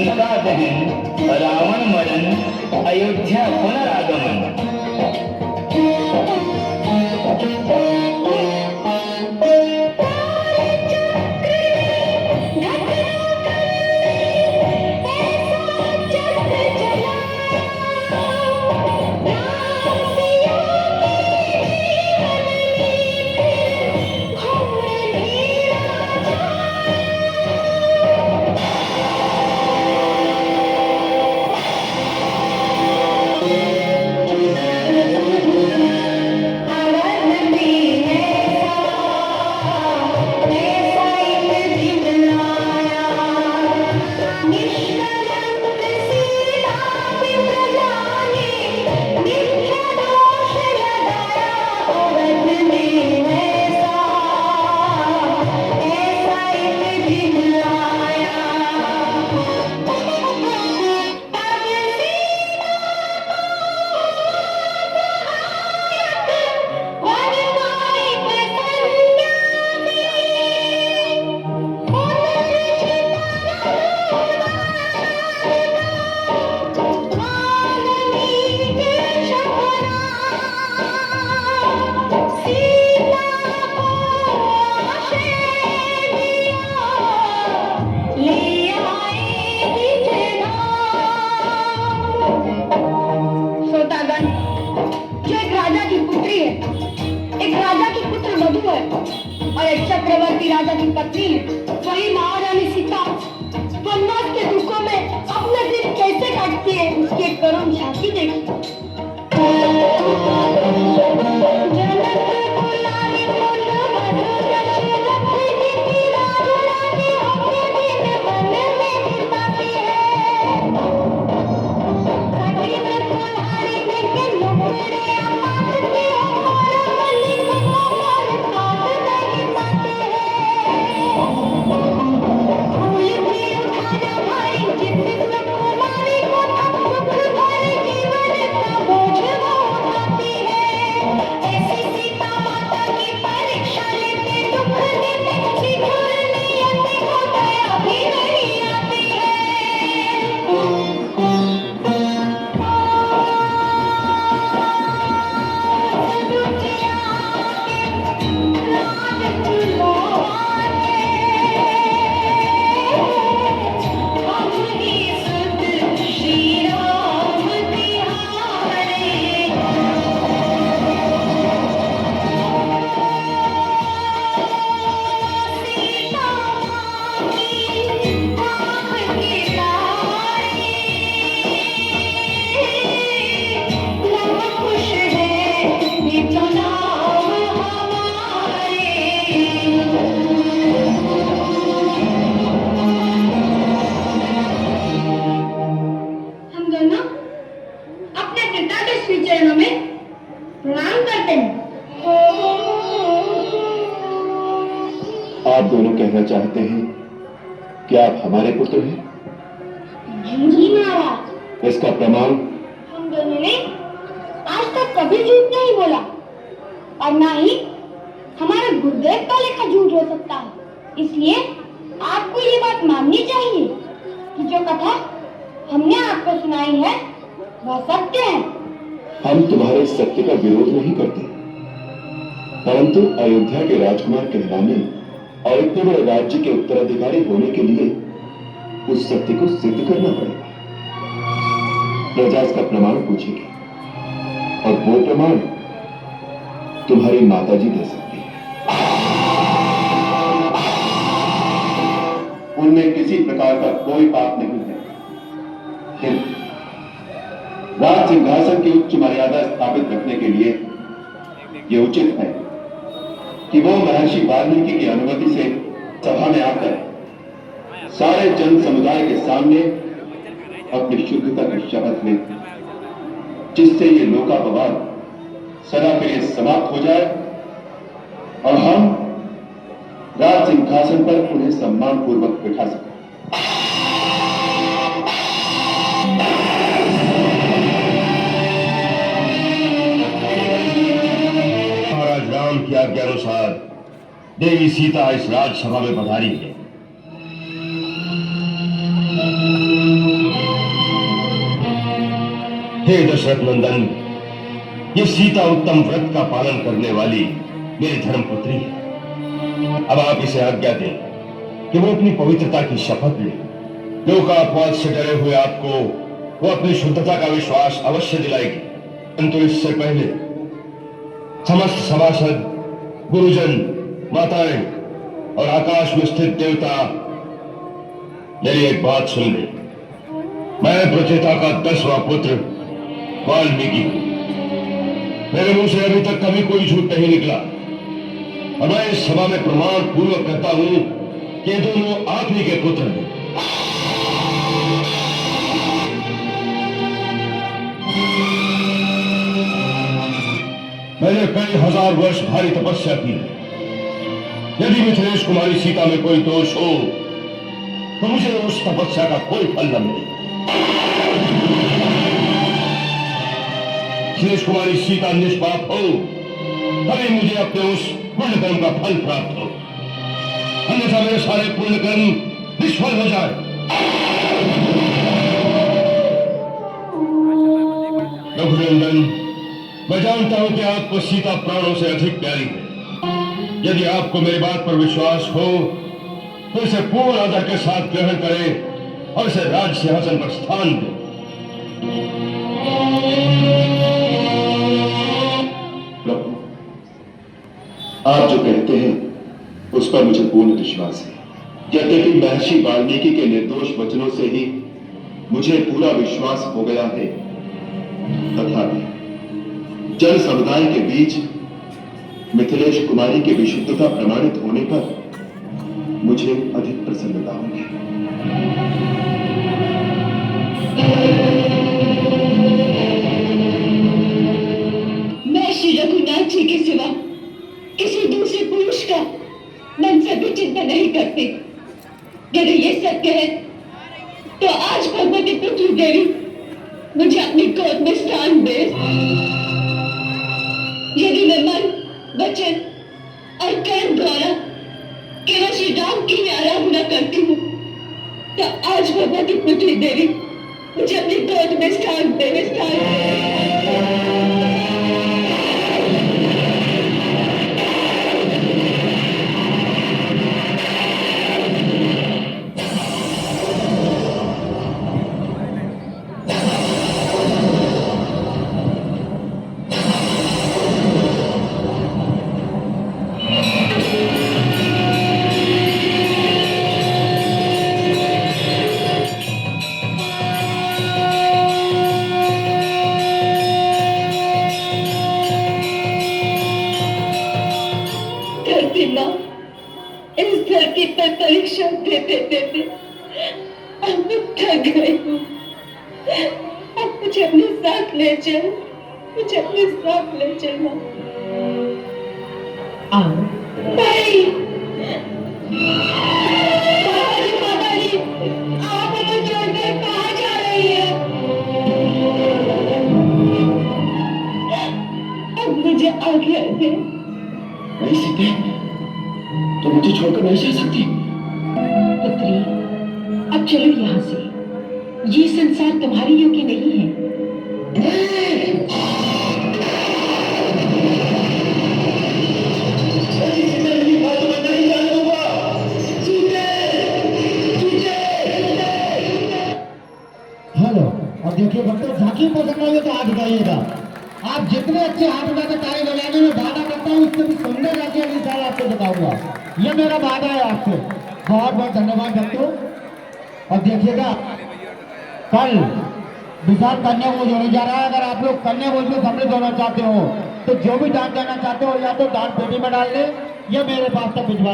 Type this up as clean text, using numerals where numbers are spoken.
लंका दहन, रावण मरण, अयोध्या पुनरागमन। और एक चक्रवर्ती राजा की पत्नी वही महारानी सीता वनवास के दुखों में अपने दिन कैसे काटती है, उसकी करुण झांकी देखी। आप दोनों कहना चाहते हैं कि आप हमारे पुत्र हैं? जी महाराज। इसका प्रमाण? हम दोनों ने आज तक कभी झूठ नहीं बोला और ना ही हमारे गुरुदेव का लेखा झूठ हो सकता है। इसलिए आपको ये बात माननी चाहिए कि जो कथा हमने आपको सुनाई है वह सत्य है। हम तुम्हारे सत्य का विरोध नहीं करते, परंतु अयोध्या के राजकुमार कहलाने और इतने बड़े राज्य के उत्तराधिकारी होने के लिए उस सत्य को सिद्ध करना पड़ेगा। प्रजा इसका प्रमाण पूछेगी और वो प्रमाण तुम्हारी माताजी दे सकती है। उनमें किसी प्रकार का कोई पाप नहीं है। राज सिंहासन की उच्च मर्यादा स्थापित रखने के लिए यह उचित है कि वो महर्षि वाल्मीकि की अनुमति से सभा में आकर सारे जन समुदाय के सामने अपनी शुद्धता की शपथ लें, जिससे ये लोकापवाद सदा के लिए समाप्त हो जाए और हम राज सिंहासन पर उन्हें सम्मान पूर्वक बिठा सकें। महाराज राम की आज्ञा अनुसार देवी सीता इस राजसभा में पधारी है। हे दशरथ नंदन, ये सीता उत्तम व्रत का पालन करने वाली मेरी धर्मपुत्री है। अब आप इसे आज्ञा दें कि वो अपनी पवित्रता की शपथ ले। लोकापवाद से डरे हुए आपको वो अपनी शुद्धता का विश्वास अवश्य दिलाएगी, परंतु इससे पहले समस्त सभासद, गुरुजन, माताएं और आकाश में स्थित देवता मेरी एक बात सुन ले। मैं प्रचेता का 10वां पुत्र वाल्मीकि हूं। मेरे मुंह से अभी तक कभी कोई झूठ नहीं निकला और मैं इस सभा में प्रमाण पूर्वक कहता हूं कि ये दोनों आप ही के पुत्र हैं। मैंने कई हजार वर्ष भारी तपस्या की है। यदि मिथिलेश कुमारी सीता में कोई दोष हो तो मुझे उस तपस्या का कोई फल न मिले। मिथिलेश कुमारी सीता निष्पाप हो तभी मुझे अपने उस पुण्य कर्म का फल प्राप्त हो, अन्यथा मेरे सारे पुण्य कर्म निष्फल हो जाए। रघुनंदन, मैं जानता हूं कि आपको सीता प्राणों से अधिक प्यारी है। यदि आपको मेरी बात पर विश्वास हो तो इसे पूर्ण आदर के साथ ग्रहण करें और इसे राज सिंहासन पर स्थान दें। प्रभु, आप जो कहते हैं उस पर मुझे पूर्ण विश्वास है। यद्यपि महर्षि वाल्मीकि के निर्दोष वचनों से ही मुझे पूरा विश्वास हो गया है, तथापि जन समुदाय के बीच मिथिलेश कुमारी की विशुद्धता प्रमाणित होने पर मुझे अधिक प्रसन्नता होगी। मैं श्री रघुनाथ जी के सिवा किसी दूसरे पुरुष का मन से भी चिंता नहीं करती। यदि ये सत्य है तो आज भगवती पृथ्वी देवी मुझे अपनी गोद में स्थान दे। यदि मैं मन, वचन और कर्म द्वारा केवल श्री राम की ही आराधना करती हूँ तो आज भगवती पृथ्वी देवी मुझे अपनी गोद में स्थान दे। इस धरती पर परीक्षा देते देते अब मैं थक गई हूँ। अब मुझे अपने साथ ले चल, मुझे अपने साथ ले चलना। आओ भाई, माताजी, आप हमें छोड़कर कहाँ जा रही है? अब मुझे आज्ञा दे। नहीं सीते, तो मुझे छोड़कर नहीं जा सकती। पुत्री, अब चलो यहाँ से। ये संसार तुम्हारे योग्य नहीं है। हेलो, और देखिए बच्चों, झांकी पसंद आई तो हाथ उठाइएगा। आप जितने अच्छे हाथ उठाकर ताली बजाने में वादा करता हूँ, उससे भी सुंदर जाके अगली साल आपको बताऊंगा। ये मेरा वादा है आपसे। बहुत बहुत धन्यवाद बच्चों। और देखिएगा, कल विशाल कन्या भोज होने जा रहा है। अगर आप लोग कन्या भोज में सम्मिलित होना चाहते हो तो जो भी दान देना चाहते हो या तो दान पेटी में डाल दे या मेरे पास तक भिजवा